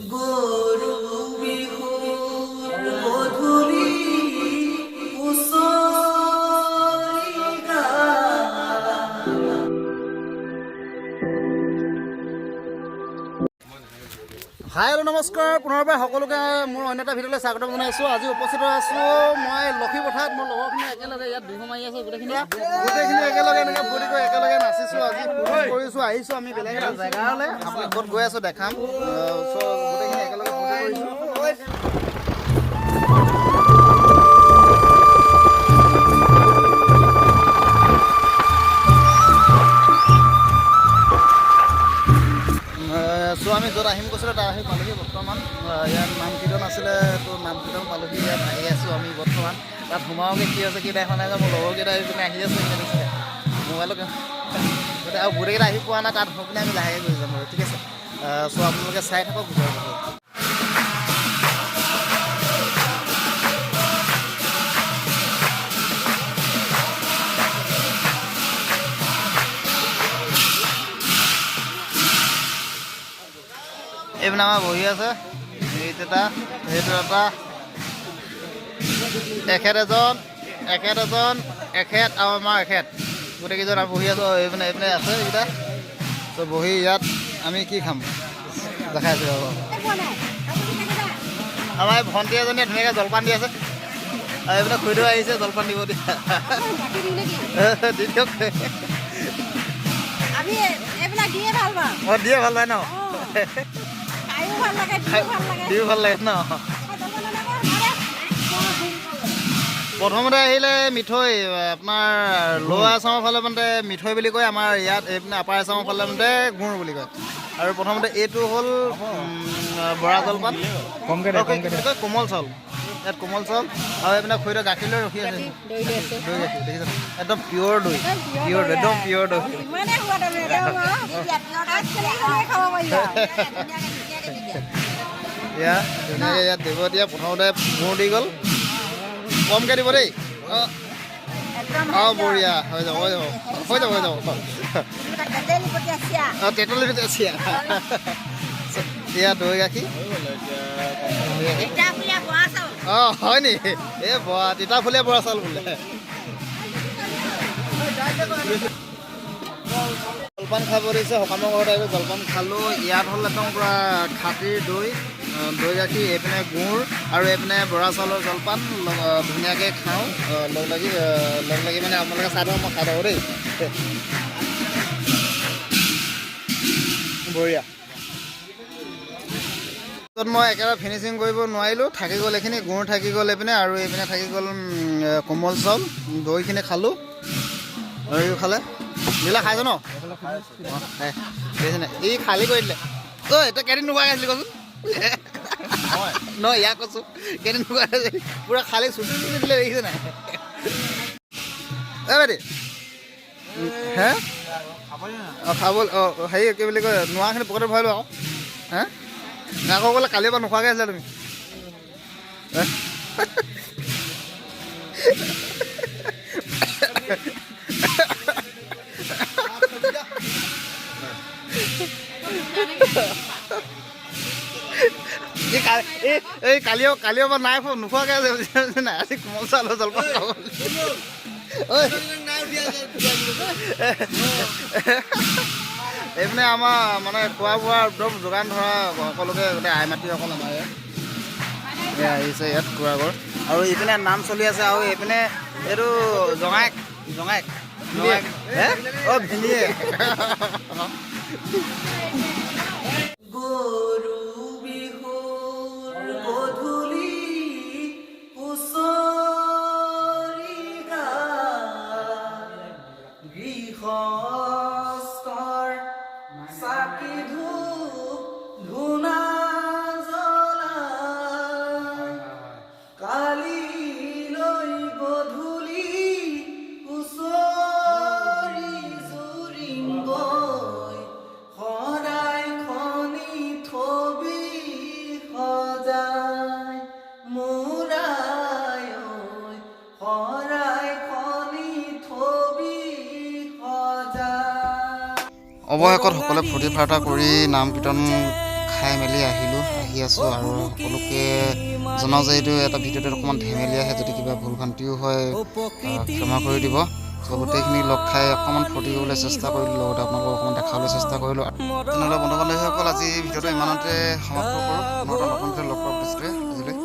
গৰু বিহুৰ গধূলি হুঁচৰি গায়। হাই হেল্ল' নমস্কাৰ, পুনৰবাৰ সকলোকে মোৰ অন্য এটা ভিডিঅ'লৈ স্বাগতম জনাইছোঁ। আজি উপস্থিত আছোঁ মই লক্ষীপথাৰত। মোৰ লগৰখিনি একেলগে ইয়াত বিহু মাৰি আছে। গোটেইখিনি একেলগে এনেকৈ ফূৰ্তি কৰি একেলগে নাচিছোঁ। আজি ফূৰ্তি কৰিছোঁ, আহিছোঁ আমি বেলেগ এটা জেগালৈ। আপুনি ক'ত গৈ আছোঁ দেখাম। গোটেইখিনি একেলগে ফূৰ্তি কৰিছোঁ। আমি য'ত আহিম কৈছিলোঁ তাত আহি পালোহি বৰ্তমান। ইয়াত নাম কীৰ্তন আছিলে, তো নাম কীৰ্তন পালোহি। ইয়াত আহি আছোঁ আমি বৰ্তমান। তাত সোমাওঁগৈ কি আছে কি দেখা নাই যে মোৰ লগৰকেইটা আহি পিনে আহি আছে মোবাইলত গোটেই আৰু গোটেইকেইটা আহি পোৱা নাই। তাত হৈ পিনে আমি লাহেকৈ গৈ যাম আৰু ঠিক আছে। চ' আপোনালোকে চাই থাকক ভিডিঅ'টো। এইপিনে আমাৰ বহি আছে এইটো এটা, সেইটো এটা, এখেত এজন আৰু আমাৰ এখেত গোটেইকেইজন আমি বহি আছোঁ। এইপিনে আছে এইকেইটা। ত' বহি ইয়াত আমি কি খাম দেখাই আছোঁ ৰ'ব। আমাৰ এই ভণ্টি এজনীয়ে ধুনীয়াকৈ জলপান দি আছে। আৰু এইপিনে খুৰীদেউ আহিছে জলপান দিব দিয়া। দি দিয়ক। অঁ দিয়ে ভাল পায় ন? দিও ভাল লাগে ন? প্ৰথমতে আহিলে মিঠৈ, আপোনাৰ লৱাৰ আছামৰ ফালে মানে মিঠৈ বুলি কয়। আমাৰ ইয়াত এইপিনে আপাৰ আছামৰ ফালে মানে গুড় বুলি কয়। আৰু প্ৰথমতে এইটো হ'ল বৰা জলপান, কোমল চাউল। ইয়াত কোমল চাউল আৰু এইপিনে খুৰীদেউ গাখীৰ লৈ ৰখি আছে। দৈ গাখীৰ দেখিছে, একদম পিয়'ৰ দৈ, একদম পিয়'ৰ দৈ। ইয়াত ধুনীয়াকৈ ইয়াত দিব দিয়া। প্ৰথমতে গুড় দি গ'ল, কমকৈ দিব দেই। অঁ বঢ়িয়া, হৈ যাব। তেতলি চিয়া এয়া দৈ গাখীৰ। অঁ হয় নি? এই তিতাফুলীয়া বৰা চাউল বোলে। জলপান খাব দিছে, সকামৰ ঘৰত আহিব জলপান খালোঁ। ইয়াত হ'ল একদম পূৰা খাটিৰ দৈ গাখীৰ, এইপিনে গুড় আৰু এইপিনে বৰা চাউলৰ জলপান। ধুনীয়াকৈ খাওঁ লগ লাগি মানে আপোনালোকে চাই থাকক, মই খাই থাকোঁ দেই। বঢ়িয়া। মই একেবাৰে ফিনিচিং কৰিব নোৱাৰিলোঁ, থাকি গ'ল এইখিনি। গুড় থাকি গ'ল এইপিনে, আৰু এইপিনে থাকি গ'ল কোমল চাউল। দৈখিনি খালোঁ আৰু খালে দিলা খাইছ ন? ই খালী কৰি দিলে। ঐ তই কেইদিন নোখোৱাকৈ আছিলি কচোন? নহয় ইয়াক কৈছোঁ, কেইদিন নোখোৱাকৈ আছিলি? পূৰা খালী চুটি দিলে, দেখিছে নাই? বাইদেউ হে অঁ খাব। অঁ হেৰি কি বুলি কয়, নোৱাৰাখিনি পকেটত ভৰাই লোৱা আকৌ। হে আকৌ বোলে কালিৰ পৰা নোখোৱাকৈ আছিলা তুমি? এই কালিও পৰা নাই নোখোৱাকৈ আছে নাই। আজি কোমল চাউলৰ জলপান খাব। এইপিনে আমাৰ মানে খোৱা বোৱা একদম যোগান ধৰা সকলোকে গোটেই আই মাতৃসকল আমাৰ ইয়াত আহিছে। ইয়াত খুৰাঘৰ আৰু এইপিনে নাম চলি আছে। আৰু এইপিনে এইটো জঙাইক হে অঁ ভিনিয়ে। গৰু বিহুৰ গধূলি হুঁচৰি গায়। গৃহস্থৰ চাকি ধূপ ধূনা জ্বলাই। কালিলৈ গধূলি হুঁচৰি জুৰিম গৈ। সদায় খনি থবি সজাই মোৰাই ঐ। সদায় খনি থবি সজাই। অৱশেষত সকলোৱে ফূৰ্তি ফাৰ্তা কৰি নাম কীৰ্তন খাই মেলি আহিলোঁ আহি আছোঁ আৰু সকলোকে জনাওঁ যে এইটো এটা ভিডিঅ'টো অকণমান ধেমেলি আহে যদি কিবা ভুল ভ্ৰান্তিও হয় ক্ষমা কৰি দিব চ' গোটেইখিনি লগ খাই অকণমান ফূৰ্তি কৰিবলৈ চেষ্টা কৰিলোঁ লগতে আপোনালোকক অকণমান দেখাবলৈ চেষ্টা কৰিলোঁ তেনেহ'লে বন্ধু বান্ধৱীসকল আজি ভিডিঅ'টো ইমানতে সমাপ্ত কৰোঁ নতুন ভিডিঅ'ত লগ পোৱাৰ প্ৰতিশ্ৰুতিৰে আজিলৈ